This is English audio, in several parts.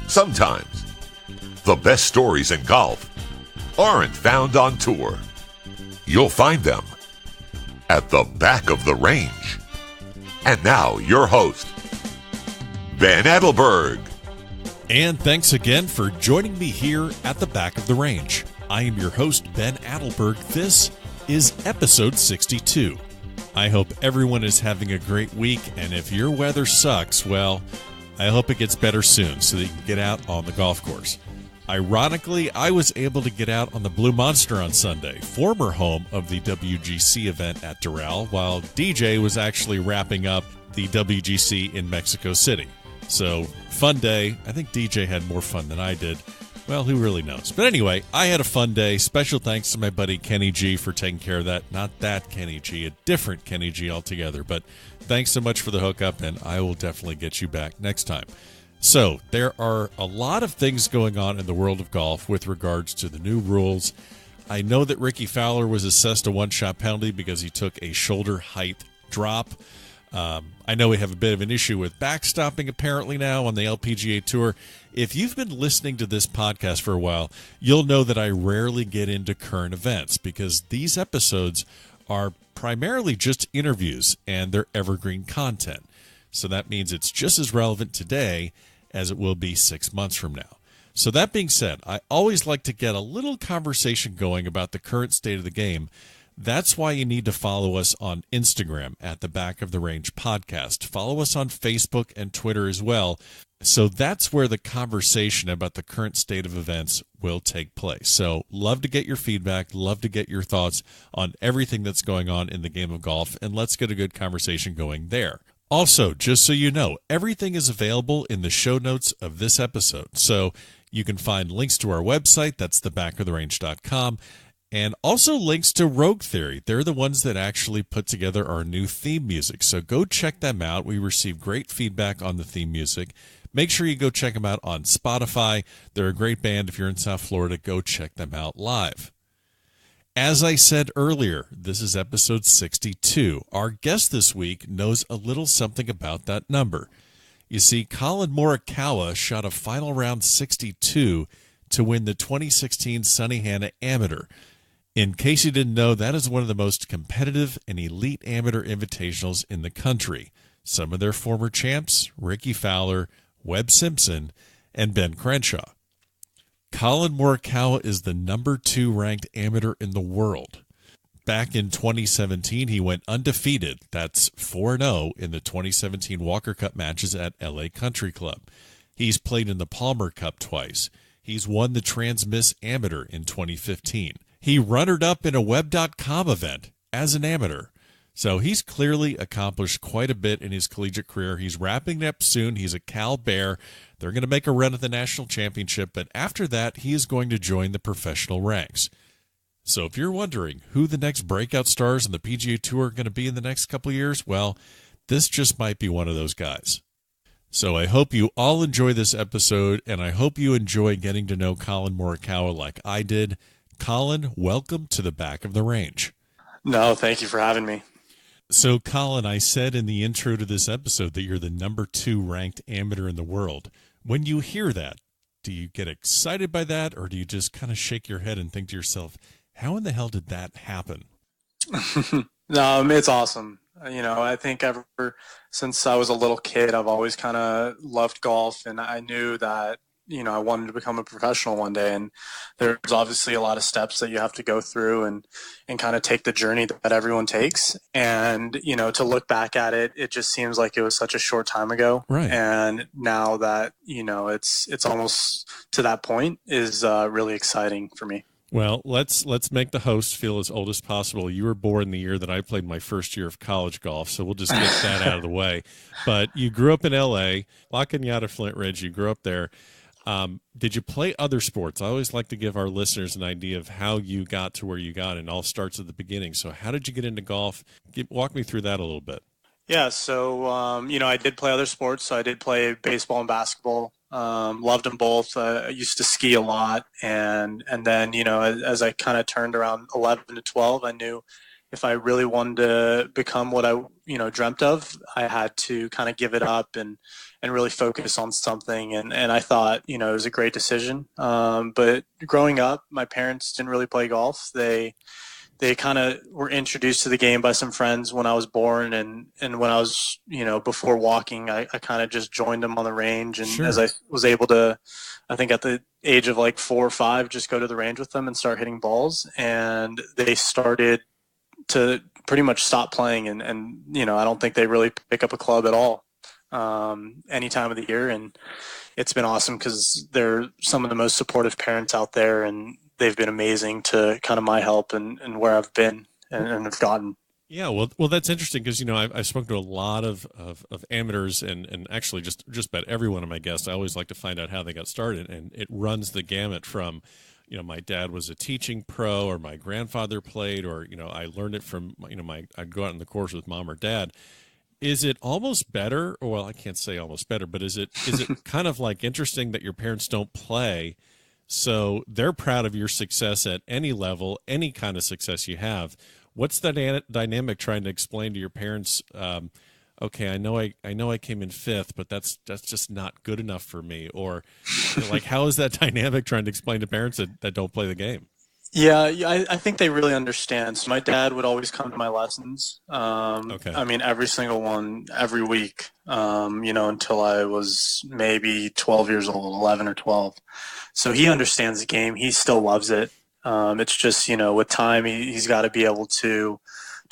Sometimes, the best stories in golf aren't found on tour. You'll find them at the back of the range. And now, your host, Ben Adelberg. And thanks again for joining me here at the back of the range. I am your host, Ben Adelberg. This is episode 62. I hope everyone is having a great week, and if your weather sucks, well, I hope it gets better soon so that you can get out on the golf course. Ironically, I was able to get out on the Blue Monster on Sunday, former home of the WGC event at Doral, while DJ was actually wrapping up the WGC in Mexico City. So, fun day. I think DJ had more fun than I did. Well, who really knows? But anyway, I had a fun day. Special thanks to my buddy Kenny G for taking care of that. Not that Kenny G, a different Kenny G altogether. But thanks so much for the hookup, and I will definitely get you back next time. So, there are a lot of things going on in the world of golf with regards to the new rules. I know that Ricky Fowler was assessed a one-shot penalty because he took a shoulder height drop. I know we have a bit of an issue with backstopping apparently now on the LPGA Tour. If you've been listening to this podcast for a while, you'll know that I rarely get into current events because these episodes are primarily just interviews and they're evergreen content. So that means it's just as relevant today as it will be 6 months from now. So that being said, I always like to get a little conversation going about the current state of the game. That's why you need to follow us on Instagram at the Back of the Range Podcast. Follow us on Facebook and Twitter as well. So that's where the conversation about the current state of events will take place. So love to get your feedback, love to get your thoughts on everything that's going on in the game of golf, and let's get a good conversation going there. Also, just so you know, everything is available in the show notes of this episode. So you can find links to our website, that's thebackoftherange.com, and also links to Rogue Theory. They're the ones that actually put together our new theme music. So go check them out. We received great feedback on the theme music. Make sure you go check them out on Spotify. They're a great band. If you're in South Florida, go check them out live. As I said earlier, this is episode 62. Our guest this week knows a little something about that number. You see, Collin Morikawa shot a final round 62 to win the 2016 Sunnehanna Amateur. In case you didn't know, that is one of the most competitive and elite amateur invitationals in the country. Some of their former champs, Ricky Fowler, Webb Simpson, and Ben Crenshaw. Collin Morikawa is the number 2 ranked amateur in the world. Back in 2017, he went undefeated. That's 4-0 in the 2017 Walker Cup matches at LA Country Club. He's played in the Palmer Cup twice. He's won the Trans-Miss Amateur in 2015. He runnered-up in a Web.com event as an amateur. So he's clearly accomplished quite a bit in his collegiate career. He's wrapping up soon. He's a Cal Bear. They're going to make a run at the national championship, but after that, he is going to join the professional ranks. So if you're wondering who the next breakout stars in the PGA Tour are going to be in the next couple of years, well, this just might be one of those guys. So I hope you all enjoy this episode, and I hope you enjoy getting to know Collin Morikawa like I did. Collin, welcome to the Back of the Range. No, thank you for having me. So, Collin, I said in the intro to this episode that you're the number 2 ranked amateur in the world. When you hear that, do you get excited by that, or do you just kind of shake your head and think to yourself, how in the hell did that happen? It's awesome. You know, I think ever since I was a little kid, I've always kind of loved golf, and I knew that, you know, I wanted to become a professional one day. And there's obviously a lot of steps that you have to go through and kind of take the journey that everyone takes. And, you know, to look back at it, it just seems like it was such a short time ago. Right. And now that, you know, it's almost to that point is really exciting for me. Well, let's make the host feel as old as possible. You were born the year that I played my first year of college golf, so we'll just get that out of the way. But you grew up in L.A., La Cañada, Flint Ridge. You grew up there. Did you play other sports? I always like to give our listeners an idea of how you got to where you got, and it all starts at the beginning. So how did you get into golf? Walk me through that a little bit. Yeah, so, I did play other sports. So I did play baseball and basketball. Loved them both. I used to ski a lot. And then, as I kind of turned around 11 to 12, I knew, if I really wanted to become what I, dreamt of, I had to kind of give it up and really focus on something. And I thought, it was a great decision. But growing up, my parents didn't really play golf. They kind of were introduced to the game by some friends when I was born. And when I was, before walking, I kind of just joined them on the range. And Sure. as I was able to, I think at the age of like 4 or 5, just go to the range with them and start hitting balls. And they started to pretty much stop playing. And I don't think they really pick up a club at all any time of the year. And it's been awesome because they're some of the most supportive parents out there, and they've been amazing to kind of my help and where I've been and have gotten. Yeah, well, that's interesting because I've spoken to a lot of amateurs and actually just about every one of my guests. I always like to find out how they got started, and it runs the gamut from, my dad was a teaching pro, or my grandfather played, or I learned it from I'd go out on the course with mom or dad. Is it almost better? Or, well, I can't say almost better, but is it kind of like interesting that your parents don't play, so they're proud of your success at any level, any kind of success you have? What's that dynamic trying to explain to your parents? Okay, I know I came in 5th, but that's just not good enough for me. Or like, how is that dynamic trying to explain to parents that don't play the game? Yeah, I think they really understand. So my dad would always come to my lessons. Okay. I mean, every single one, every week, until I was maybe 12 years old, 11 or 12. So he understands the game. He still loves it. It's just, with time, he's got to be able to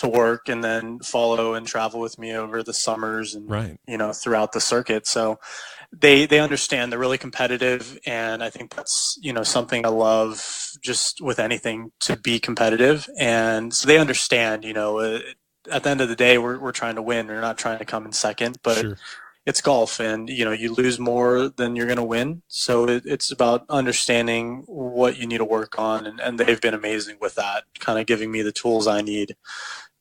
work and then follow and travel with me over the summers and, right. Throughout the circuit. So they understand. They're really competitive. And I think that's, something I love just with anything, to be competitive. And so they understand, at the end of the day, we're trying to win. We're not trying to come in second, but Sure. It's golf, and you lose more than you're going to win. So it's about understanding what you need to work on, and they've been amazing with that, kind of giving me the tools I need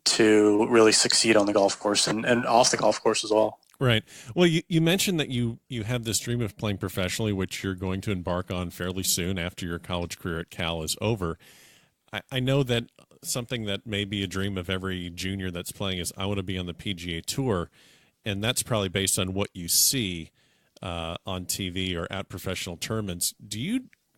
to really succeed on the golf course and off the golf course as well. Right. Well, you mentioned that you have this dream of playing professionally, which you're going to embark on fairly soon after your college career at Cal is over. I know that something that may be a dream of every junior that's playing is, I want to be on the PGA Tour. And that's probably based on what you see on TV or at professional tournaments.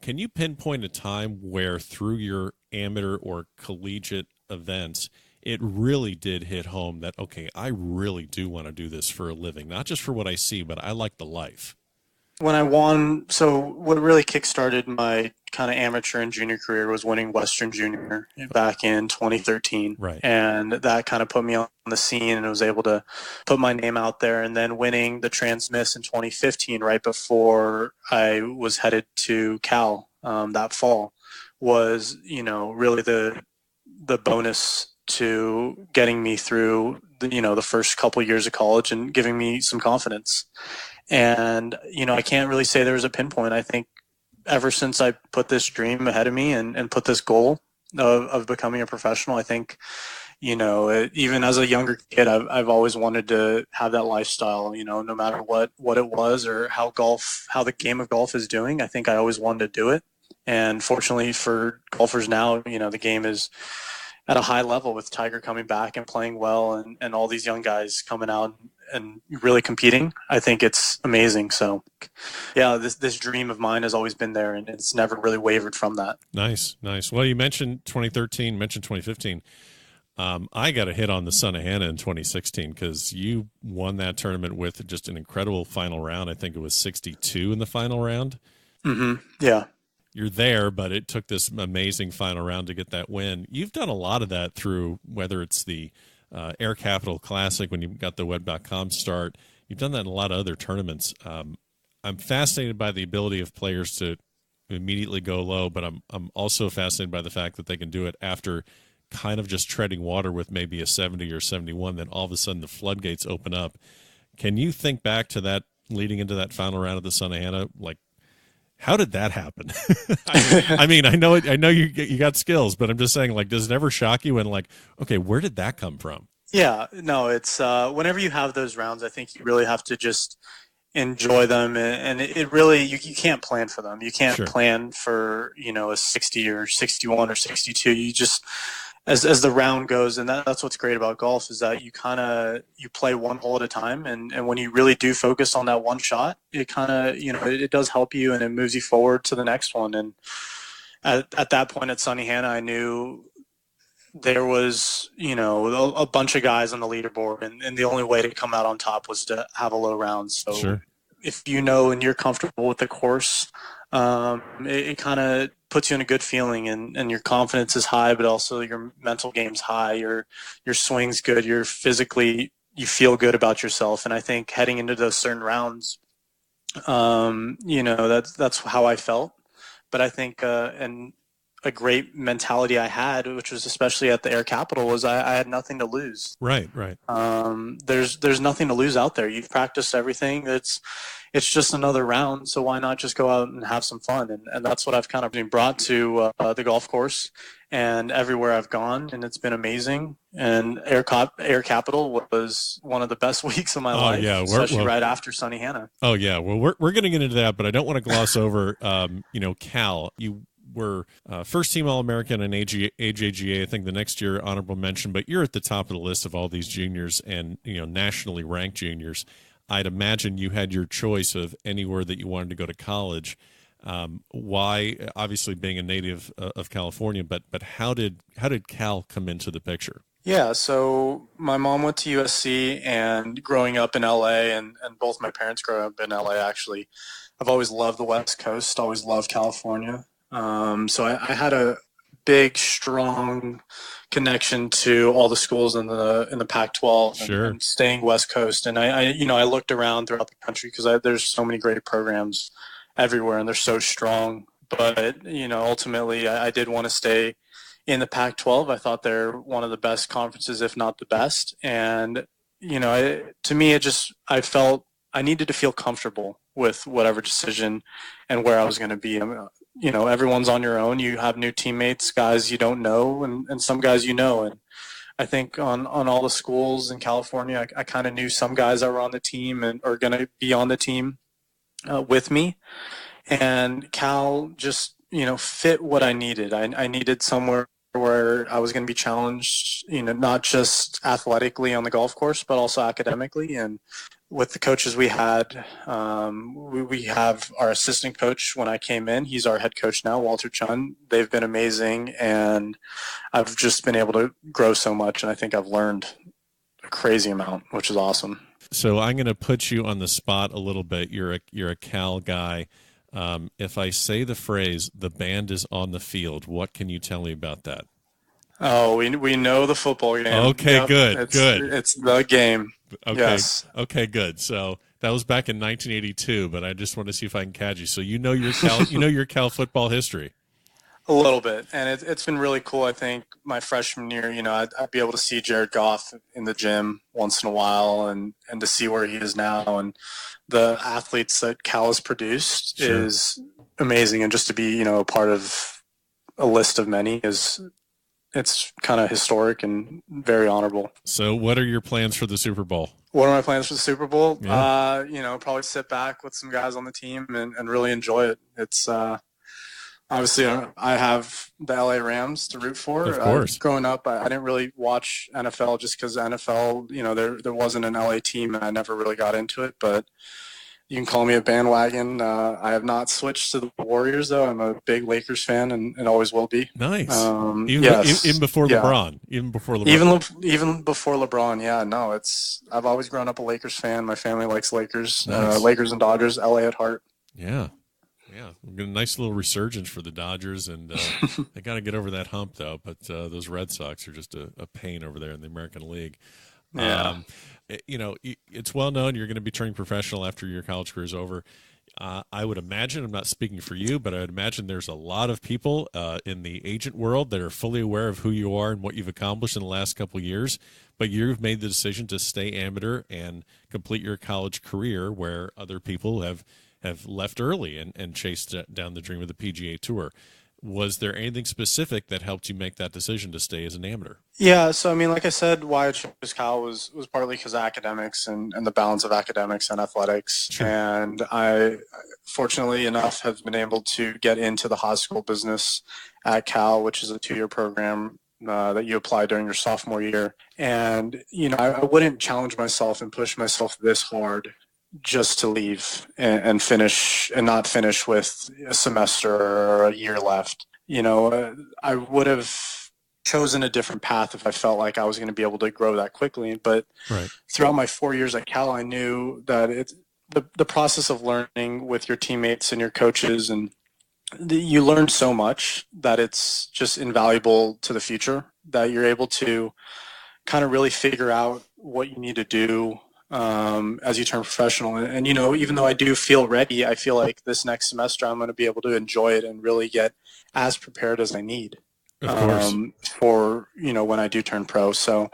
Can you pinpoint a time where through your amateur or collegiate events, it really did hit home that, okay, I really do want to do this for a living, not just for what I see, but I like the life? When I won, so what really kickstarted my kind of amateur and junior career was winning Western Junior back in 2013. Right. And that kind of put me on the scene, and I was able to put my name out there. And then winning the Trans-Miss in 2015, right before I was headed to Cal that fall, was, really the bonus to getting me through the first couple years of college and giving me some confidence. And, I can't really say there was a pinpoint. I think ever since I put this dream ahead of me and put this goal of becoming a professional, I think, even as a younger kid, I've always wanted to have that lifestyle, no matter what it was or how the game of golf is doing. I think I always wanted to do it. And fortunately for golfers now, the game is at a high level with Tiger coming back and playing well, and all these young guys coming out and really competing. I think it's amazing. So yeah, this dream of mine has always been there, and it's never really wavered from that. Nice. Well, you mentioned 2013, mentioned 2015. I got a hit on the Sunnehanna in 2016 because you won that tournament with just an incredible final round. I think it was 62 in the final round. Mm-hmm. Yeah. You're there, but it took this amazing final round to get that win. You've done a lot of that through, whether it's the Air Capital Classic when you got the web.com start. You've done that in a lot of other tournaments. I'm fascinated by the ability of players to immediately go low, but I'm also fascinated by the fact that they can do it after kind of just treading water with maybe a 70 or 71, then all of a sudden the floodgates open up. Can you think back to that leading into that final round of the Sunnehanna? Like, how did that happen? I mean, I know you got skills, but I'm just saying, like, does it ever shock you when, like, okay, where did that come from? Yeah, no, it's whenever you have those rounds, I think you really have to just enjoy them, and it really you can't plan for them. You can't Sure. plan for a 60 or 61 or 62. You just as the round goes, and that's what's great about golf is that you play one hole at a time, and when you really do focus on that one shot, it kind of it does help you and it moves you forward to the next one. And at that point at Sunnehanna, I knew there was a bunch of guys on the leaderboard, and the only way to come out on top was to have a low round. So Sure. if and you're comfortable with the course, it kind of puts you in a good feeling, and your confidence is high, but also your mental game's high. Your swing's good. You feel good about yourself. And I think heading into those certain rounds, that's how I felt. But I think and a great mentality I had, which was especially at the Air Capital, was I had nothing to lose. Right. There's nothing to lose out there. You've practiced everything. It's just another round, so why not just go out and have some fun? And that's what I've kind of been brought to the golf course and everywhere I've gone, and it's been amazing. And Air Capital was one of the best weeks of my life, especially right after Sunnehanna. Oh yeah, well we're going to get into that, but I don't want to gloss over Cal. You were first team All-American in AJGA. I think the next year honorable mention, but you're at the top of the list of all these juniors and nationally ranked juniors. I'd imagine you had your choice of anywhere that you wanted to go to college. Why? Obviously, being a native of California, but how did Cal come into the picture? Yeah, so my mom went to USC, and growing up in LA, and both my parents grew up in LA. Actually, I've always loved the West Coast. Always loved California. So I had a big, strong connection to all the schools in the Pac-12 Sure. and staying West Coast. And I looked around throughout the country because there's so many great programs everywhere, and they're so strong. But ultimately, I did want to stay in the Pac-12. I thought they're one of the best conferences, if not the best. And to me, I felt I needed to feel comfortable with whatever decision and where I was going to be. Everyone's on your own. You have new teammates, guys you don't know, and some guys you know. And I think on all the schools in California, I kind of knew some guys that were on the team and are going to be on the team with me. And Cal just, fit what I needed. I needed somewhere where I was going to be challenged, not just athletically on the golf course, but also academically. And with the coaches we had, we have our assistant coach when I came in. He's our head coach now, Walter Chun. They've been amazing, and I've just been able to grow so much, and I think I've learned a crazy amount, which is awesome. So I'm going to put you on the spot a little bit. You're a Cal guy. If I say the phrase, the band is on the field, what can you tell me about that? Oh, we know the football game. Okay, yep. Good. It's the game. Okay. Yes. Okay, good. So that was back in 1982, but I just want to see if I can catch you. So your Cal, your Cal football history. A little bit, and it's been really cool. I think my freshman year, I'd be able to see Jared Goff in the gym once in a while, and to see where he is now, and the athletes that Cal has produced is amazing. And just to be, a part of a list of many it's kind of historic and very honorable. So what are your plans for the Super Bowl? What are my plans for the Super Bowl? Yeah. Probably sit back with some guys on the team and really enjoy it. It's obviously I have the LA Rams to root for. Of course. Growing up, I didn't really watch NFL just because NFL, there wasn't an LA team, and I never really got into it. But you can call me a bandwagon. I have not switched to the Warriors, though. I'm a big Lakers fan and always will be. Nice. Yes. Even before LeBron. Even before LeBron. Even before LeBron. Yeah. No. I've always grown up a Lakers fan. My family likes Lakers. Nice. Lakers and Dodgers. LA at heart. Yeah. Yeah, we've got a nice little resurgence for the Dodgers, and they got to get over that hump, though. But those Red Sox are just a pain over there in the American League. Yeah. It's well known you're going to be turning professional after your college career is over. I would imagine, I'm not speaking for you, but I would imagine there's a lot of people in the agent world that are fully aware of who you are and what you've accomplished in the last couple of years. But you've made the decision to stay amateur and complete your college career where other people have left early and chased down the dream of the PGA Tour. Was there anything specific that helped you make that decision to stay as an amateur? Yeah, so like I said, why I chose Cal was partly because of academics and the balance of academics and athletics. Sure. And I, fortunately enough, have been able to get into the high school business at Cal, which is a 2-year program that you apply during your sophomore year. And, I wouldn't challenge myself and push myself this hard just to leave and finish and not finish with a semester or a year left. I would have chosen a different path if I felt like I was going to be able to grow that quickly. But right. Throughout my 4 years at Cal, I knew that the process of learning with your teammates and your coaches, and you learn so much that it's just invaluable to the future, that you're able to kind of really figure out what you need to do as you turn professional. And, even though I do feel ready, I feel like this next semester I'm going to be able to enjoy it and really get as prepared as I need for, when I do turn pro. So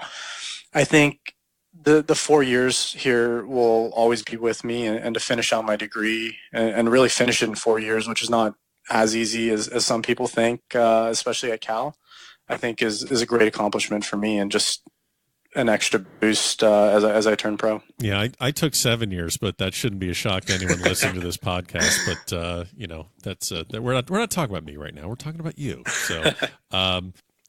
I think the 4 years here will always be with me, and to finish out my degree and really finish it in 4 years, which is not as easy as some people think, especially at Cal, I think is a great accomplishment for me, and just an extra boost as I turn pro. Yeah, I took 7 years, but that shouldn't be a shock to anyone listening to this podcast. But that's we're not talking about me right now. We're talking about you. So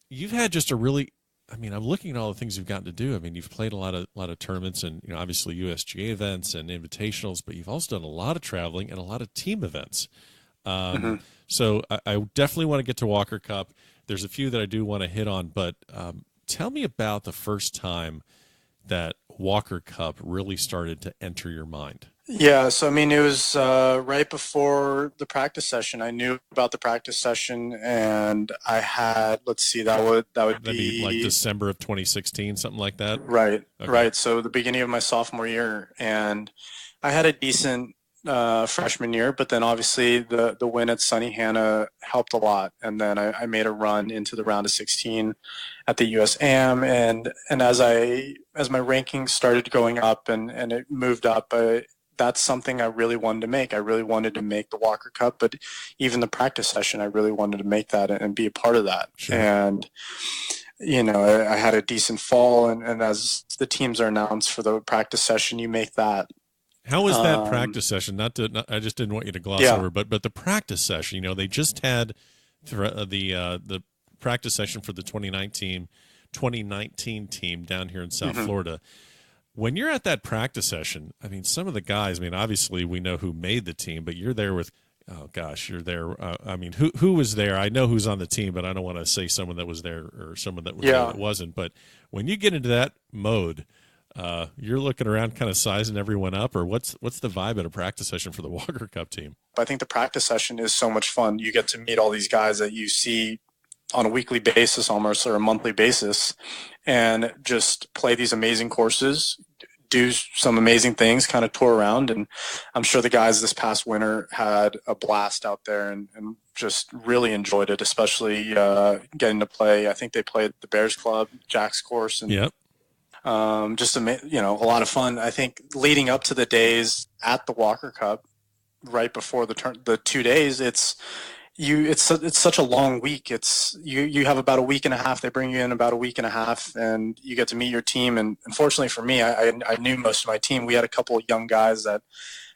you've had just a really, I'm looking at all the things you've gotten to do. You've played a lot of tournaments, and obviously USGA events and invitationals, but you've also done a lot of traveling and a lot of team events. So I definitely want to get to Walker Cup. There's a few that I do want to hit on, but tell me about the first time that Walker Cup really started to enter your mind. Yeah, so it was right before the practice session. I knew about the practice session, and I had, that'd be like December of 2016, something like that. Right, okay. Right. So the beginning of my sophomore year, and I had a decent freshman year, but then obviously the win at Sunnehanna helped a lot, and then I made a run into the round of 16 at the USAM, and as my rankings started going up and it moved up, that's something I really wanted to make. I really wanted to make the Walker Cup, but even the practice session, I really wanted to make that and be a part of that. Sure. And I had a decent fall, and as the teams are announced for the practice session, you make that. How was that practice session? I just didn't want you to gloss over, but the practice session, they just had the practice session for the 2019 team down here in South Florida. When you're at that practice session, some of the guys, obviously we know who made the team, but you're there with, you're there. Who was there? I know who's on the team, but I don't want to say someone that was there or someone that was there that wasn't. But when you get into that mode, you're looking around kind of sizing everyone up, or what's the vibe at a practice session for the Walker Cup team? I think the practice session is so much fun. You get to meet all these guys that you see on a weekly basis almost, or a monthly basis, and just play these amazing courses, do some amazing things, kind of tour around. And I'm sure the guys this past winter had a blast out there and just really enjoyed it, especially getting to play. I think they played the Bears Club, Jack's course, and yep. Just a lot of fun. I think leading up to the days at the Walker Cup, right before the 2 days, it's such a long week. You have about a week and a half. They bring you in about a week and a half, and you get to meet your team. And unfortunately for me, I knew most of my team. We had a couple of young guys that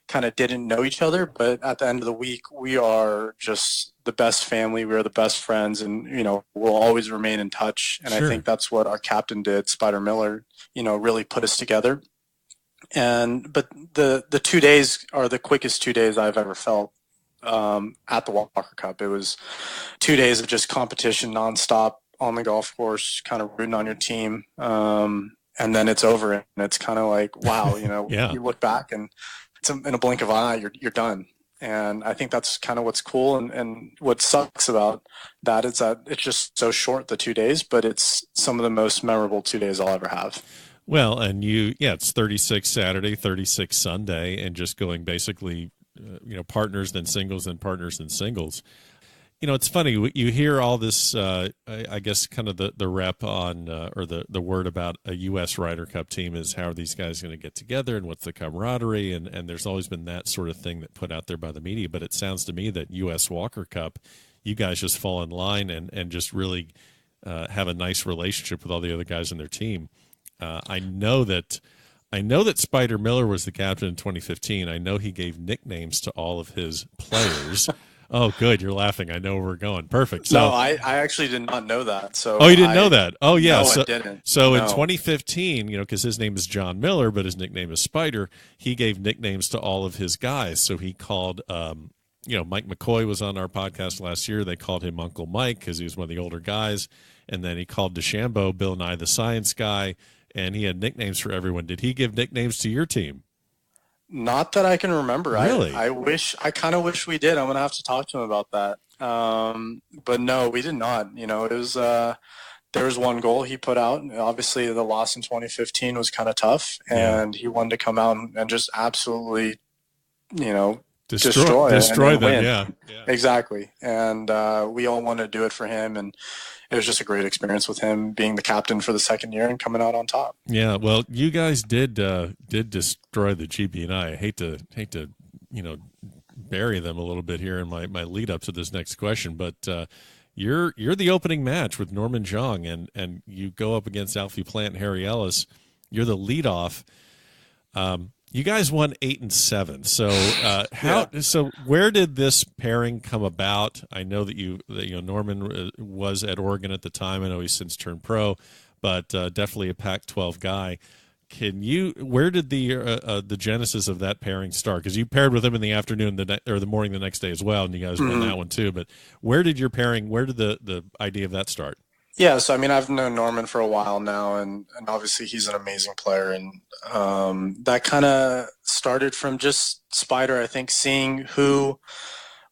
kind of didn't know each other, but at the end of the week, we are just the best family. We're the best friends, and we'll always remain in touch. And sure. I think that's what our captain did, Spider Miller. Really put us together. But the 2 days are the quickest 2 days I've ever felt at the Walker Cup. It was 2 days of just competition nonstop on the golf course, kind of rooting on your team. And then it's over, and it's kind of like, wow, yeah. You look back and it's in a blink of an eye, you're done. And I think that's kind of what's cool. And what sucks about that is that it's just so short, the 2 days, but it's some of the most memorable 2 days I'll ever have. Well, and it's 36 Saturday, 36 Sunday, and just going basically, partners, then singles, then partners, then singles. It's funny, you hear all this, I guess kind of the rep on, or the word about a U.S. Ryder Cup team is how are these guys going to get together and what's the camaraderie, and there's always been that sort of thing that put out there by the media, but it sounds to me that U.S. Walker Cup, you guys just fall in line and just really have a nice relationship with all the other guys in their team. I know that Spider Miller was the captain in 2015. I know he gave nicknames to all of his players. Oh, good. You're laughing. I know where we're going. Perfect. So, No, I actually did not know that. So oh, you didn't know that? Oh, yeah. No, So, I didn't. so in No. 2015, because his name is John Miller, but his nickname is Spider, he gave nicknames to all of his guys. So he called, Mike McCoy was on our podcast last year. They called him Uncle Mike because he was one of the older guys. And then he called DeChambeau Bill Nye the Science Guy. And he had nicknames for everyone. Did he give nicknames to your team? Not that I can remember. Really? I kind of wish we did. I'm going to have to talk to him about that. But no, we did not. It was, there was one goal he put out. Obviously the loss in 2015 was kind of tough, and he wanted to come out and just absolutely, destroy them. Win. Yeah. Exactly. And, we all wanted to do it for him. And it was just a great experience with him being the captain for the second year and coming out on top. Yeah, well, you guys did destroy the GB&I. I hate to bury them a little bit here in my lead up to this next question, but you're the opening match with Norman Zhang, and you go up against Alfie Plant and Harry Ellis. You're the leadoff. You guys won 8 and 7. So So where did this pairing come about? I know that Norman was at Oregon at the time. I know he's since turned pro, but definitely a Pac-12 guy. Where did the genesis of that pairing start? Because you paired with him in the afternoon or the morning the next day as well, and you guys won that one too. But where did the idea of that start? Yeah, so I've known Norman for a while now, and obviously he's an amazing player, and that kind of started from just Spider, I think, seeing who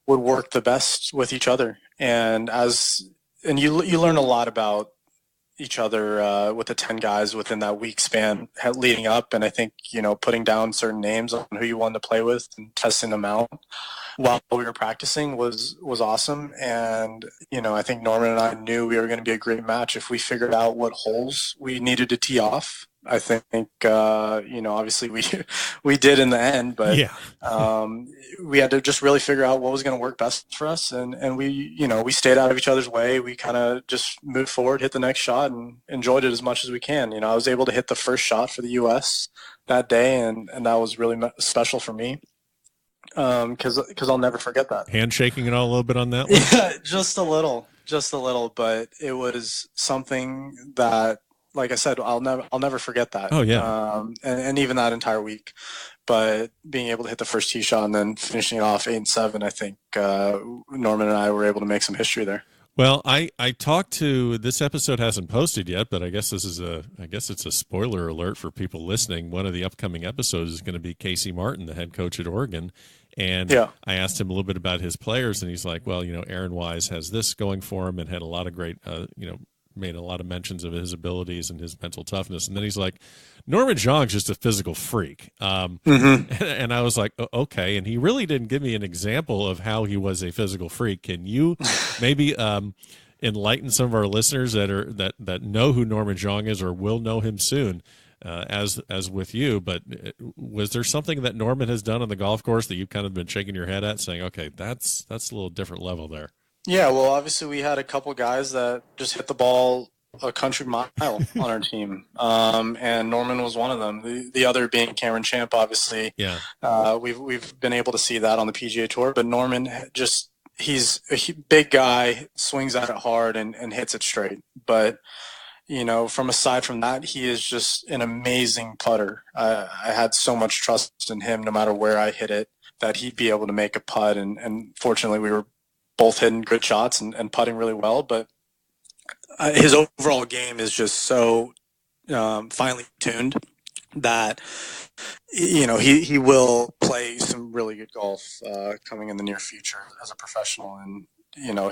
would work the best with each other, and you learn a lot about each other with the 10 guys within that week span leading up, and I think putting down certain names on who you wanted to play with and testing them out while we were practicing was awesome. And I think Norman and I knew we were going to be a great match if we figured out what holes we needed to tee off. I think obviously we did in the end, but we had to just really figure out what was going to work best for us, and we stayed out of each other's way. We kind of just moved forward, hit the next shot, and enjoyed it as much as we can. I was able to hit the first shot for the U.S. that day, and that was really special for me. Because I'll never forget that. Handshaking and all a little bit on that one? Yeah, just a little, but it was something that, like I said, I'll never forget that. Oh yeah. And even that entire week, but being able to hit the first tee shot and then finishing it off 8 and 7, I think Norman and I were able to make some history there. Well, I talked to, this episode hasn't posted yet, but I guess it's a spoiler alert for people listening. One of the upcoming episodes is going to be Casey Martin, the head coach at Oregon. And I asked him a little bit about his players, and he's like, well, Aaron Wise has this going for him and had a lot of great, made a lot of mentions of his abilities and his mental toughness. And then he's like, Norman Zhang's just a physical freak. And I was like, okay. And he really didn't give me an example of how he was a physical freak. Can you maybe enlighten some of our listeners that know who Norman Zhang is or will know him soon, as with you? But was there something that Norman has done on the golf course that you've kind of been shaking your head at, saying, okay, that's a little different level there? Yeah, well, obviously we had a couple guys that just hit the ball a country mile on our team, and Norman was one of them. The other being Cameron Champ, obviously. Yeah. We've been able to see that on the PGA Tour, but Norman he's a big guy, swings at it hard and hits it straight. But aside from that, he is just an amazing putter. I had so much trust in him, no matter where I hit it, that he'd be able to make a putt. And fortunately, we were both hitting good shots and putting really well, but his overall game is just so finely tuned that he will play some really good golf coming in the near future as a professional, and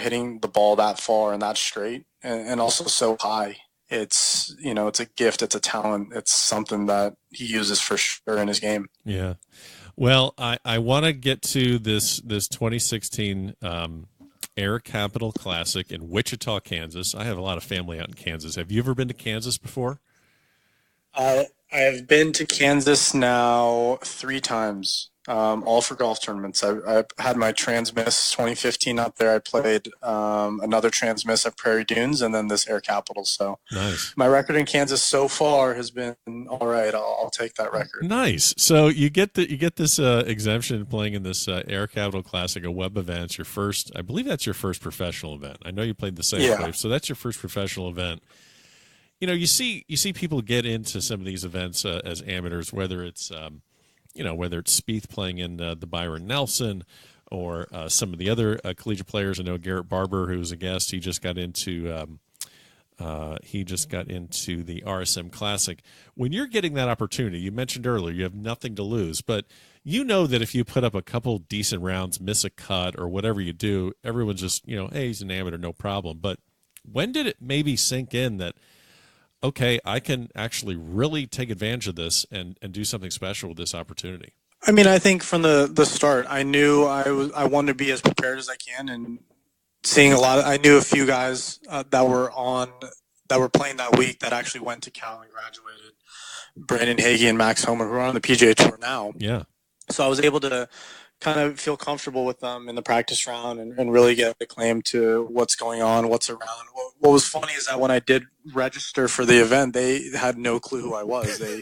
hitting the ball that far and that straight and also so high. It's it's a gift, it's a talent, it's something that he uses for sure in his game. Yeah. Well, I want to get to this 2016 Air Capital Classic in Wichita, Kansas. I have a lot of family out in Kansas. Have you ever been to Kansas before? I have been to Kansas now 3 times. all for golf tournaments. I had my Transmiss 2015 up there. I played another Transmiss at Prairie Dunes, and then this Air Capital. So nice. My record in Kansas so far has been all right. I'll take that record. Nice. So you get this exemption playing in this Air Capital Classic, a web event. It's your first. I believe that's your first professional event. I know you played the Safe Wave, so that's your first professional event. You see people get into some of these events as amateurs, whether it's whether it's Spieth playing in the Byron Nelson or some of the other collegiate players. I know Garrett Barber, who was a guest, he just got into the RSM Classic. When you're getting that opportunity, you mentioned earlier, you have nothing to lose, but you know that if you put up a couple decent rounds, miss a cut or whatever you do, everyone's just, hey, he's an amateur, no problem. But when did it maybe sink in that, okay, I can actually really take advantage of this and do something special with this opportunity? I mean, I think from the start, I knew I wanted to be as prepared as I can, and seeing I knew a few guys that were playing that week that actually went to Cal and graduated. Brandon Hagee and Max Homer, who are on the PGA Tour now. Yeah. So I was able to kind of feel comfortable with them in the practice round and really get a claim to what's going on, what's around. What was funny is that when I did register for the event, they had no clue who I was. They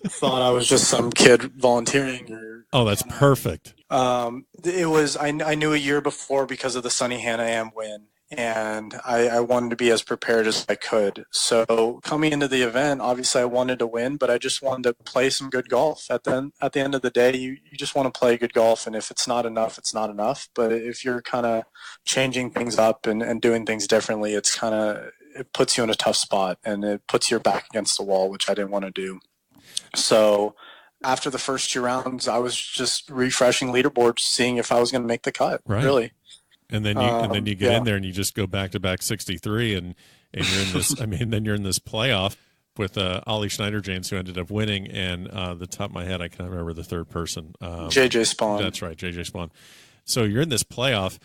thought I was just some kid volunteering. Oh, that's perfect. It was I knew a year before because of the Sunnehanna Am win, and I wanted to be as prepared as I could. So coming into the event, obviously I wanted to win, but I just wanted to play some good golf. At the end of the day, you just want to play good golf, and if it's not enough, it's not enough. But if you're kind of changing things up and doing things differently, it puts you in a tough spot, and it puts your back against the wall, which I didn't want to do. So after the first 2 rounds, I was just refreshing leaderboards, seeing if I was going to make the cut, right. Really. And then you get in there and you just go back-to-back 63, and you're in this. I mean, then you're in this playoff with Ollie Schneider-James, who ended up winning, and the top of my head, I can't remember the third person. JJ Spawn. That's right, JJ Spawn. So you're in this playoff.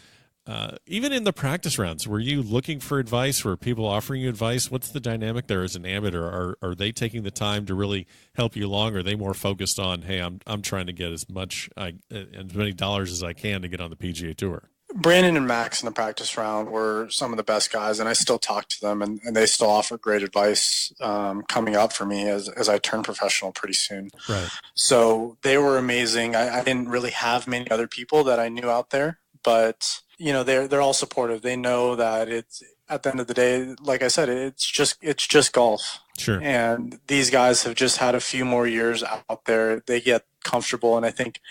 Even in the practice rounds, were you looking for advice? Were people offering you advice? What's the dynamic there as an amateur? Are they taking the time to really help you along? Or are they more focused on, hey, I'm trying to get as many dollars as I can to get on the PGA Tour? Brandon and Max in the practice round were some of the best guys, and I still talk to them, and they still offer great advice coming up for me as I turn professional pretty soon. Right. So they were amazing. I didn't really have many other people that I knew out there, but they're all supportive. They know that it's at the end of the day, like I said, it's just golf. Sure. And these guys have just had a few more years out there. They get comfortable, and I think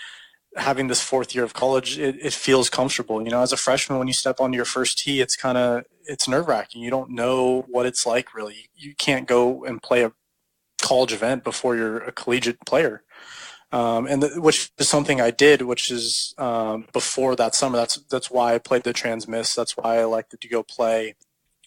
having this 4th year of college, it feels comfortable. As a freshman, when you step onto your first tee, it's nerve-wracking. You don't know what it's like, really. You can't go and play a college event before you're a collegiate player. Which is something I did, which is before that summer. That's why I played the Transmiss. That's why I liked to go play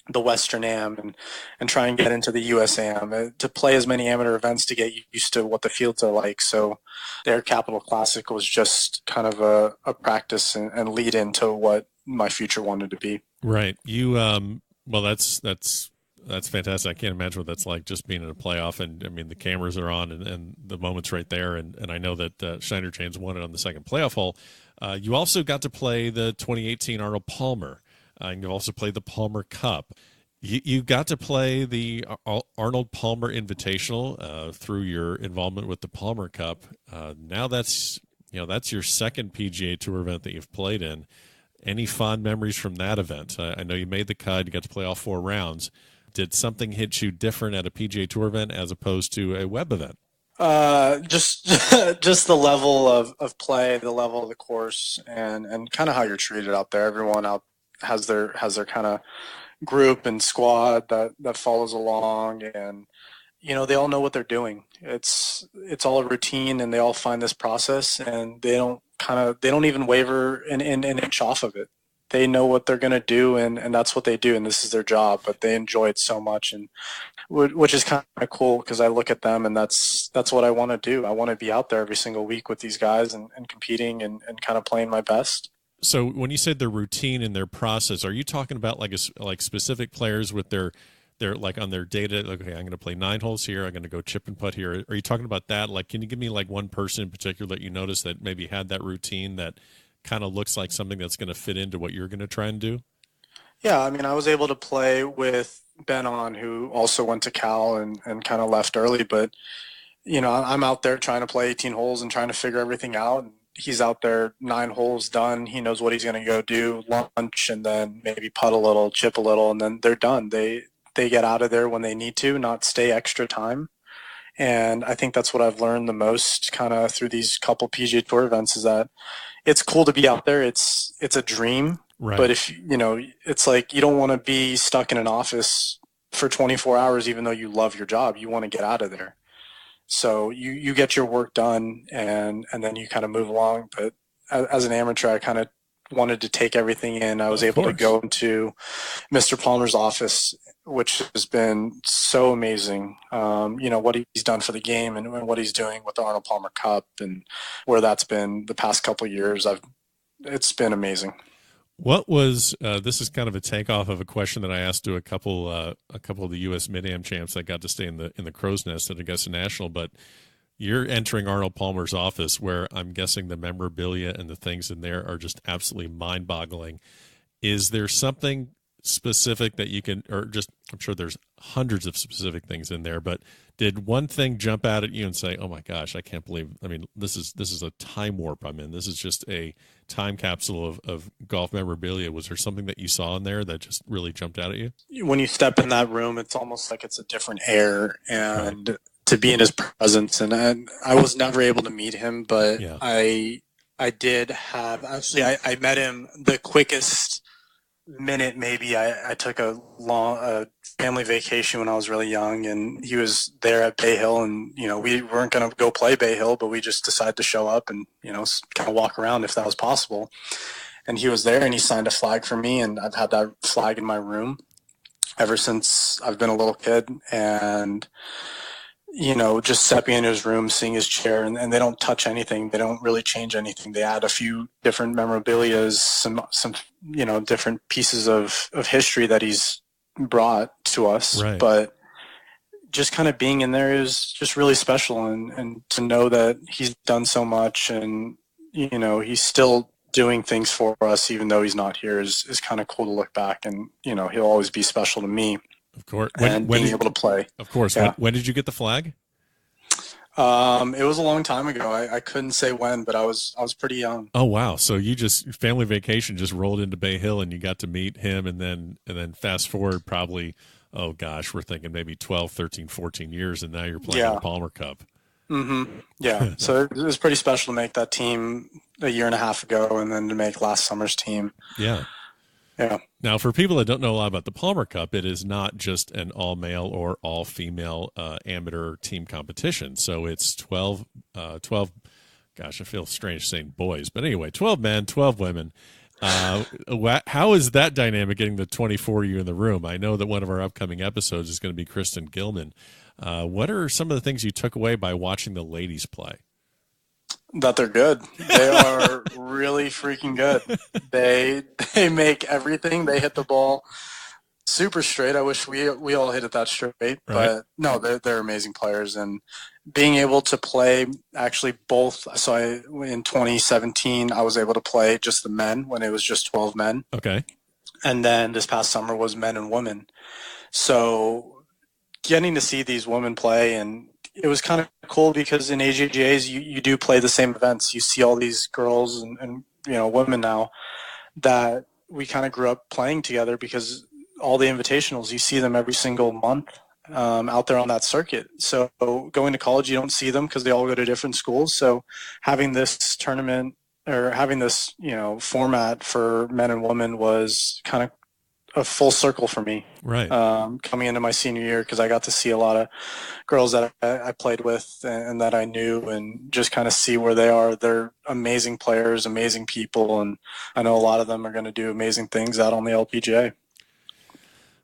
the Western Am and try and get into the US Am, to play as many amateur events to get used to what the fields are like. So their Capital Classic was just kind of a practice and lead into what my future wanted to be. Right. You well, that's fantastic. I can't imagine what that's like, just being in a playoff, and I mean the cameras are on and the moment's right there, and I know that Schneider-James won it on the second playoff hole. You also got to play the 2018 Arnold Palmer. And you've also played the Palmer Cup. You got to play the Arnold Palmer Invitational through your involvement with the Palmer Cup. Now that's your second PGA Tour event that you've played in. Any fond memories from that event? I know you made the cut. You got to play all 4 rounds. Did something hit you different at a PGA Tour event as opposed to a web event? Just the level of play, the level of the course, and kind of how you're treated out there. Everyone out has their kind of group and squad that follows along, and they all know what they're doing. It's all a routine, and they all find this process, and they don't even waver an inch off of it. They know what they're going to do, and that's what they do, and this is their job, but they enjoy it so much, and which is kind of cool, because I look at them, and that's what I want to do. I want to be out there every single week with these guys and competing and kind of playing my best. So when you said their routine and their process, are you talking about like specific players with their they're like on their data, like, okay, I'm going to play 9 holes here. I'm going to go chip and putt here. Are you talking about that? Like, can you give me like one person in particular that you noticed that maybe had that routine that kind of looks like something that's going to fit into what you're going to try and do? Yeah, I mean, I was able to play with Ben On, who also went to Cal and kind of left early, but I'm out there trying to play 18 holes and trying to figure everything out. And he's out there 9 holes done. He knows what he's going to go do, lunch, and then maybe putt a little, chip a little, and then they're done. They get out of there when they need to, not stay extra time. And I think that's what I've learned the most kind of through these couple PGA Tour events is that it's cool to be out there. It's a dream. Right. But if, it's like you don't want to be stuck in an office for 24 hours, even though you love your job. You want to get out of there. So you get your work done and then you kind of move along. But as an amateur, I kind of wanted to take everything in. I was able to go into Mr. Palmer's office, which has been so amazing. What he's done for the game and what he's doing with the Arnold Palmer Cup and where that's been the past couple of years. It's been amazing. What was this is kind of a takeoff of a question that I asked to a couple of the U.S. Mid-Am champs that got to stay in the Crow's Nest at Augusta National. But you're entering Arnold Palmer's office, where I'm guessing the memorabilia and the things in there are just absolutely mind-boggling. Is there something specific that you can, or just, I'm sure there's hundreds of specific things in there, but did one thing jump out at you and say, oh my gosh, I can't believe, I mean, this is a time warp I'm in. This is just a time capsule of golf memorabilia. Was there something that you saw in there that just really jumped out at you? When you step in that room, it's almost like it's a different air, and to be in his presence. And I was never able to meet him, but yeah. I did have, actually, I met him the quickest minute maybe. I took a family vacation when I was really young, and he was there at Bay Hill, and we weren't going to go play Bay Hill, but we just decided to show up and kind of walk around if that was possible. And he was there, and he signed a flag for me, and I've had that flag in my room ever since I've been a little kid. And just stepping into his room, seeing his chair, and they don't touch anything. They don't really change anything. They add a few different memorabilias, some different pieces of history that he's brought to us. Right. But just kind of being in there is just really special, and to know that he's done so much, and he's still doing things for us even though he's not here is kind of cool to look back, and he'll always be special to me. Of course. When being able to play. Of course. Yeah. When did you get the flag? It was a long time ago. I couldn't say when, but I was pretty young. Oh, wow. So you just family vacation just rolled into Bay Hill and you got to meet him, and then fast forward probably, oh gosh, we're thinking maybe 12, 13, 14 years, and now you're playing the Palmer Cup. Mm-hmm. Yeah. So it was pretty special to make that team a year and a half ago, and then to make last summer's team. Yeah. Yeah. Now, for people that don't know a lot about the Palmer Cup, it is not just an all-male or all-female amateur team competition. So it's 12, gosh, I feel strange saying boys. But anyway, 12 men, 12 women. How is that dynamic getting the 24 of you in the room? I know that one of our upcoming episodes is going to be Kristen Gilman. What are some of the things you took away by watching the ladies play? That they're good. They are really freaking good. They make everything. They hit the ball super straight. I wish we all hit it that straight, right. But no, they're amazing players, and being able to play actually both. So in 2017, I was able to play just the men when it was just 12 men. Okay. And then this past summer was men and women. So getting to see these women play, and it was kind of cool because in AJGAs you do play the same events. You see all these girls and women now that we kind of grew up playing together, because all the invitationals, you see them every single month out there on that circuit. So going to college, you don't see them because they all go to different schools. So having this tournament, or having this format for men and women, was kind of a full circle for me, right? Coming into my senior year, because I got to see a lot of girls that I played with and that I knew, and just kind of see where they are. They're amazing players, amazing people, and I know a lot of them are going to do amazing things out on the LPGA.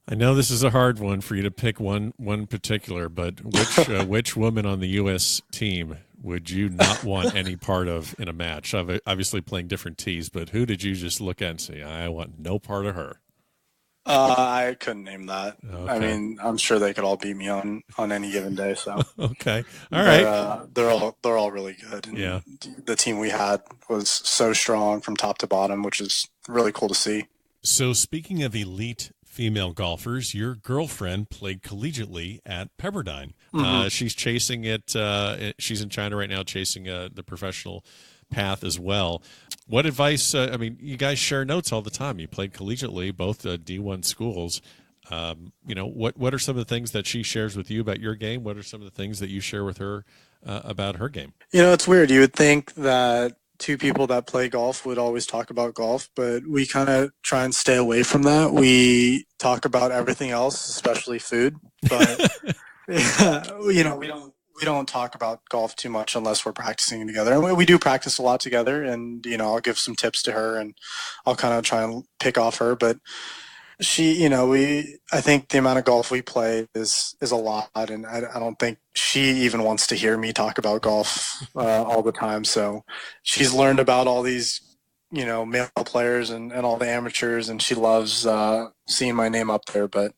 I know this is a hard one for you to pick one particular, but which woman on the U.S. team would you not want any part of in a match? Obviously playing different tees, but who did you just look at and say, I want no part of her? I couldn't name that. Okay. I mean, I'm sure they could all beat me on any given day. So Okay. All right. they're all really good. And Yeah. the team we had was so strong from top to bottom, which is really cool to see. So speaking of elite female golfers, your girlfriend played collegiately at Pepperdine. Mm-hmm. She's chasing it. She's in China right now, chasing the professional path as well. What advice? I mean, you guys share notes all the time. You played collegiately, both D1 schools. What are some of the things that she shares with you about your game? What are some of the things that you share with her about her game? It's weird. You would think that two people that play golf would always talk about golf, but we kind of try and stay away from that. We talk about everything else, especially food. But we don't talk about golf too much unless we're practicing together. And we do practice a lot together, and I'll give some tips to her, and I'll kind of try and pick off her. But I think the amount of golf we play is a lot, and I don't think she even wants to hear me talk about golf all the time. So she's learned about all these, male players and all the amateurs, and she loves seeing my name up there. But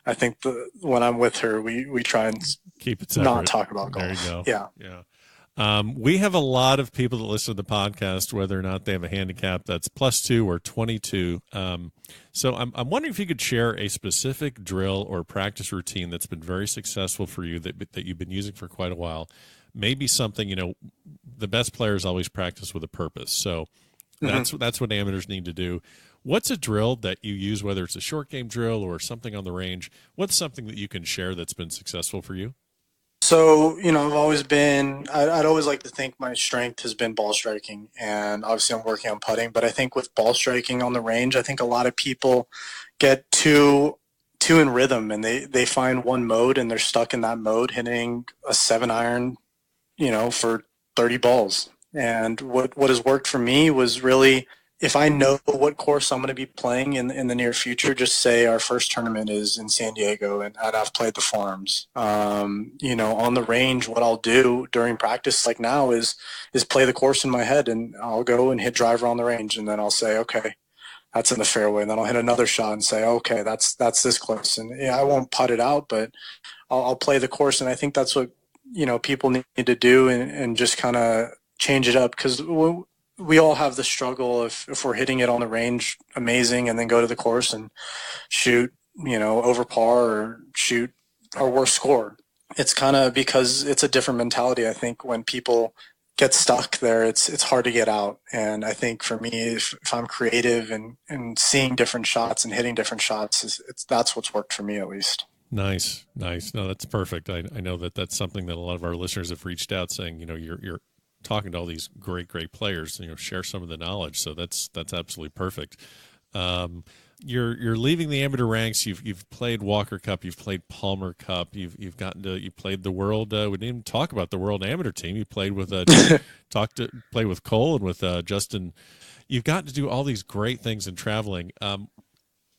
I think when I'm with her, we try and keep it separate. Not talk about golf. There you go. Yeah. We have a lot of people that listen to the podcast, whether or not they have a handicap that's +2 or 22. So I'm wondering if you could share a specific drill or practice routine that's been very successful for you that you've been using for quite a while. Maybe something, the best players always practice with a purpose. So that's what amateurs need to do. What's a drill that you use, whether it's a short game drill or something on the range? What's something that you can share that's been successful for you? So, I've always I'd always like to think my strength has been ball striking, and obviously I'm working on putting, but I think with ball striking on the range, I think a lot of people get too in rhythm, and they find one mode and they're stuck in that mode, hitting a 7-iron, for 30 balls. And what has worked for me was really, if I know what course I'm going to be playing in the near future, just say our first tournament is in San Diego and I've played the farms. On the range, what I'll do during practice like now is play the course in my head, and I'll go and hit driver on the range, and then I'll say, okay, that's in the fairway. And then I'll hit another shot and say, okay, that's this close. And I won't putt it out, but I'll play the course. And I think that's what, people need to do and just kind of change it up, because we all have the struggle if we're hitting it on the range amazing and then go to the course and shoot, over par or shoot our worst score. It's kind of because it's a different mentality. I think when people get stuck there, it's hard to get out. And I think for me, if I'm creative and seeing different shots and hitting different shots, that's what's worked for me at least. Nice. No, that's perfect. I know that's something that a lot of our listeners have reached out saying, you're talking to all these great players, share some of the knowledge. So that's absolutely perfect. You're leaving the amateur ranks. You've played Walker Cup. You've played Palmer Cup. You played the world. We didn't even talk about the world amateur team. You played with played with Cole and with Justin. You've gotten to do all these great things in traveling.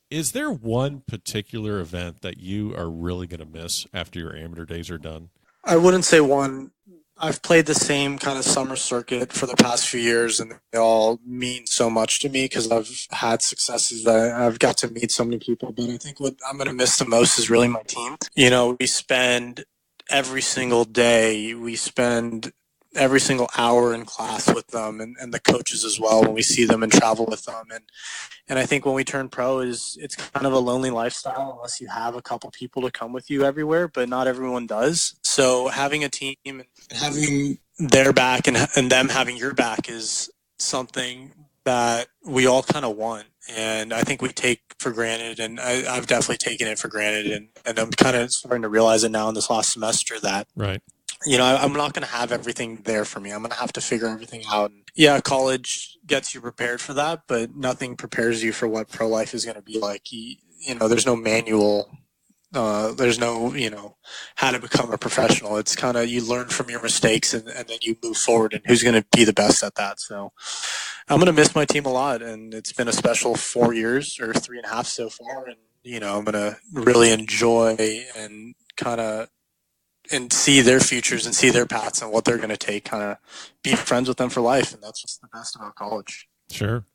Is there one particular event that you are really going to miss after your amateur days are done? I wouldn't say one. I've played the same kind of summer circuit for the past few years, and they all mean so much to me because I've had successes that I've got to meet so many people. But I think what I'm going to miss the most is really my team. We spend every single day, we spend every single hour in class with them, and the coaches as well when we see them and travel with them. And I think when we turn pro, it's kind of a lonely lifestyle unless you have a couple people to come with you everywhere, but not everyone does. So having a team and having their back and them having your back is something that we all kind of want. And I think we take for granted, and I've definitely taken it for granted. And I'm kind of starting to realize it now in this last semester that, right. I'm not going to have everything there for me. I'm going to have to figure everything out. Yeah, college gets you prepared for that, but nothing prepares you for what pro life is going to be like. There's no manual. There's no, how to become a professional. It's kind of you learn from your mistakes and then you move forward, and who's going to be the best at that. So I'm going to miss my team a lot, and it's been a special 4 years or 3.5 so far. And, I'm going to really enjoy and kind of and see their futures and see their paths and what they're going to take, kind of be friends with them for life. And that's what's the best about college. Sure.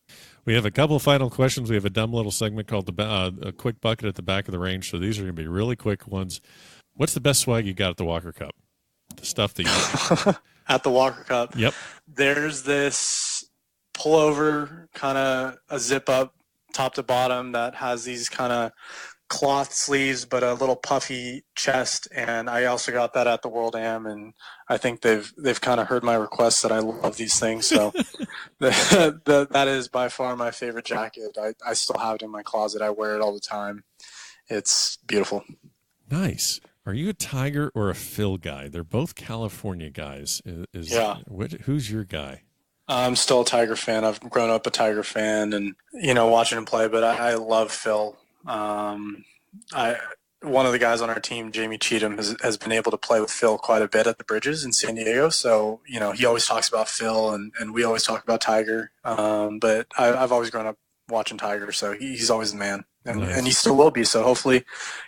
We have a couple of final questions. We have a dumb little segment called a quick bucket at the back of the range. So these are going to be really quick ones. What's the best swag you got at the Walker Cup? The stuff that you At the Walker Cup. Yep. There's this pullover, kind of a zip up top to bottom that has these kind of cloth sleeves but a little puffy chest, and I also got that at the World Am, and I think they've kind of heard my request that I love these things, so that is by far my favorite jacket. I still have it in my closet. I wear it all the time. It's beautiful. Nice. Are you a Tiger or a Phil guy? They're both California guys. Yeah. Who's your guy? I'm still a Tiger fan. I've grown up a Tiger fan and, watching him play, but I love Phil. One of the guys on our team, Jamie Cheatham, has been able to play with Phil quite a bit at the Bridges in San Diego. So, he always talks about Phil and we always talk about Tiger. But I've always grown up watching Tiger, so he's always the man. And he still will be. So hopefully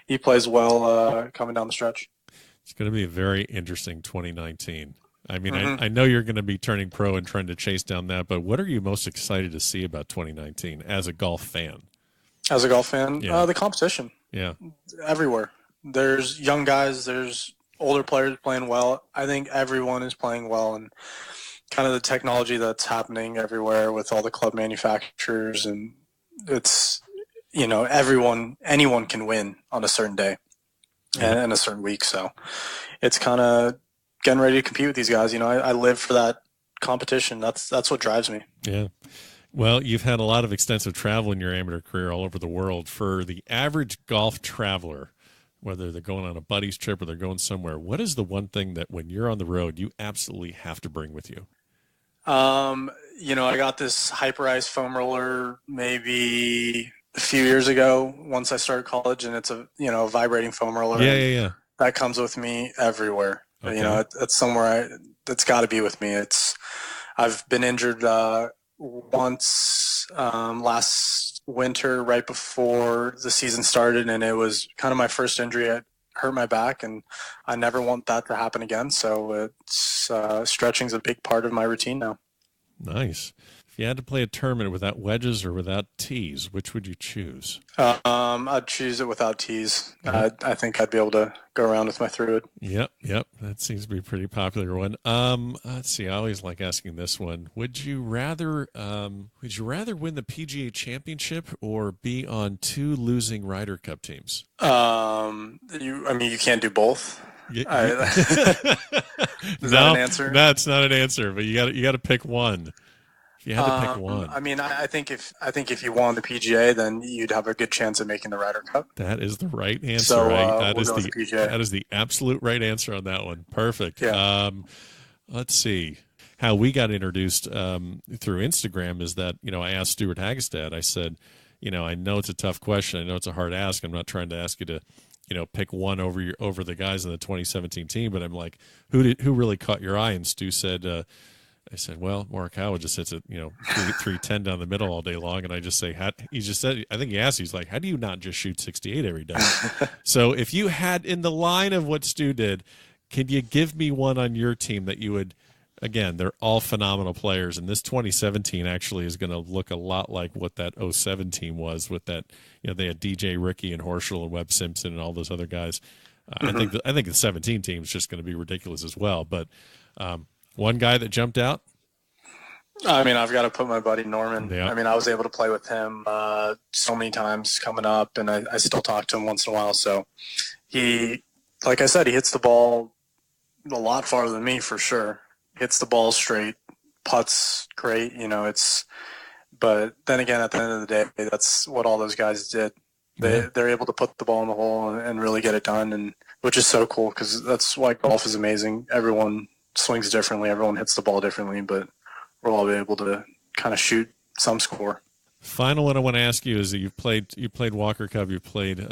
he plays well coming down the stretch. It's going to be a very interesting 2019. I mean, I know you're going to be turning pro and trying to chase down that, but what are you most excited to see about 2019 as a golf fan? As a golf fan, Yeah. The competition. Yeah. Everywhere. There's young guys, there's older players playing well. I think everyone is playing well, and kind of the technology that's happening everywhere with all the club manufacturers, and it's, anyone can win on a certain day and a certain week. So it's kind of getting ready to compete with these guys. I live for that competition. That's what drives me. Yeah. Well, you've had a lot of extensive travel in your amateur career all over the world. For the average golf traveler, whether they're going on a buddy's trip or they're going somewhere, what is the one thing that when you're on the road, you absolutely have to bring with you? I got this Hyper Ice foam roller maybe a few years ago once I started college, and it's a vibrating foam roller. Yeah. That comes with me everywhere. Okay. It's somewhere that's got to be with me. I've been injured once last winter right before the season started, and it was kind of my first injury. I hurt my back, and I never want that to happen again. So stretching's a big part of my routine now. Nice. If you had to play a tournament without wedges or without tees, which would you choose? I'd choose it without tees. I think I'd be able to go around with my through-wood. Yep. That seems to be a pretty popular one. Let's see. I always like asking this one. Would you rather win the PGA Championship or be on two losing Ryder Cup teams? You can't do both. Is that an answer? That's not an answer, but you got to pick one. If you had to pick one. I think if you won the PGA, then you'd have a good chance of making the Ryder Cup. That is the right answer. So, right? That is the absolute right answer on that one. Perfect. Yeah. Let's see. How we got introduced through Instagram is that, I asked Stuart Hagestad, I said, I know it's a tough question. I know it's a hard ask. I'm not trying to ask you to, pick one over the guys in the 2017 team, but I'm like, who really caught your eye? And Stu said, I said, well, Morikawa just hits it, 310 down the middle all day long. And I just say, he just said, I think he asked, he's like, how do you not just shoot 68 every day? So if you had in the line of what Stu did, can you give me one on your team that you would, again, they're all phenomenal players. And this 2017 actually is going to look a lot like what that 07 team was with that, they had DJ Ricky and Horschel and Webb Simpson and all those other guys. I think the 17 team is just going to be ridiculous as well. But, one guy that jumped out? I've got to put my buddy Norman. Yeah. I was able to play with him so many times coming up, and I still talk to him once in a while. So he, like I said, he hits the ball a lot farther than me for sure. Hits the ball straight, putts great, but then again, at the end of the day, that's what all those guys did. They're able to put the ball in the hole and really get it done, and which is so cool because that's why golf is amazing. Everyone swings differently, everyone hits the ball differently, but we'll all be able to kind of shoot some score. Final one I want to ask you is that you played Walker Cup, you played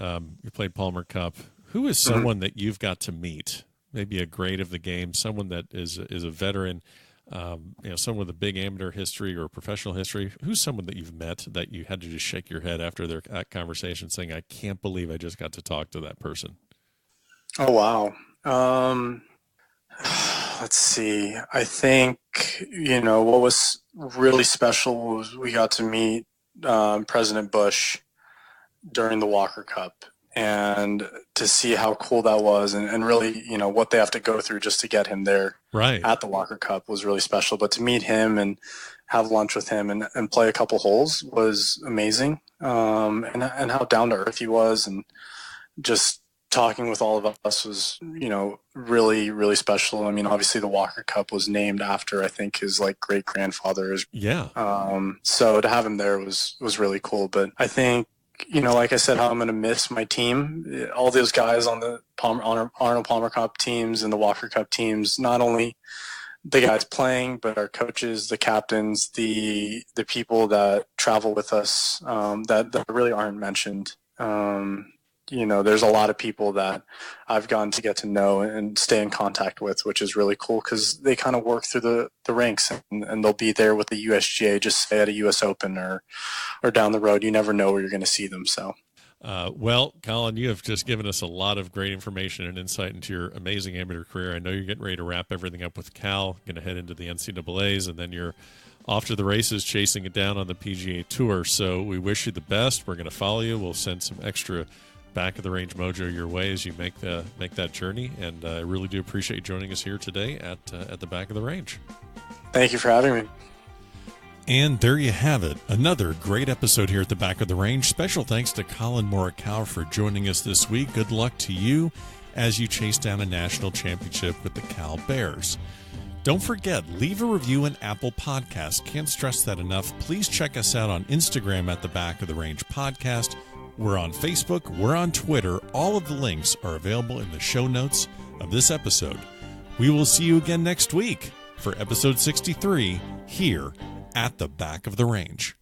Palmer Cup. Who is someone that you've got to meet? Maybe a great of the game, someone that is a veteran, someone with a big amateur history or professional history. Who's someone that you've met that you had to just shake your head after their conversation, saying, "I can't believe I just got to talk to that person"? Oh wow. Let's see. I think, what was really special was we got to meet President Bush during the Walker Cup, and to see how cool that was, and really, what they have to go through just to get him there at the Walker Cup was really special. But to meet him and have lunch with him and play a couple holes was amazing. And how down to earth he was, and just talking with all of us was, really, really special. I mean, obviously the Walker Cup was named after, I think, his great grandfather. So to have him there was really cool. But I think, like I said, how I'm going to miss my team, all those guys on the Arnold Palmer Cup teams and the Walker Cup teams, not only the guys playing, but our coaches, the captains, the people that travel with us, that really aren't mentioned. There's a lot of people that I've gotten to get to know and stay in contact with, which is really cool because they kind of work through the ranks, and they'll be there with the USGA, just say at a US Open or down the road. You never know where you're going to see them. So. Well, Collin, you have just given us a lot of great information and insight into your amazing amateur career. I know you're getting ready to wrap everything up with Cal, going to head into the NCAAs, and then you're off to the races chasing it down on the PGA Tour. So we wish you the best. We're going to follow you. We'll send some extra back of the range mojo your way as you make that journey. And I really do appreciate you joining us here today at the back of the range. Thank you for having me. And there you have it. Another great episode here at the back of the range. Special thanks to Collin Morikawa for joining us this week. Good luck to you as you chase down a national championship with the Cal Bears. Don't forget, leave a review in Apple Podcasts. Can't stress that enough. Please check us out on Instagram at the Back of the Range Podcast. We're on Facebook. We're on Twitter. All of the links are available in the show notes of this episode. We will see you again next week for episode 63 here at the Back of the Range.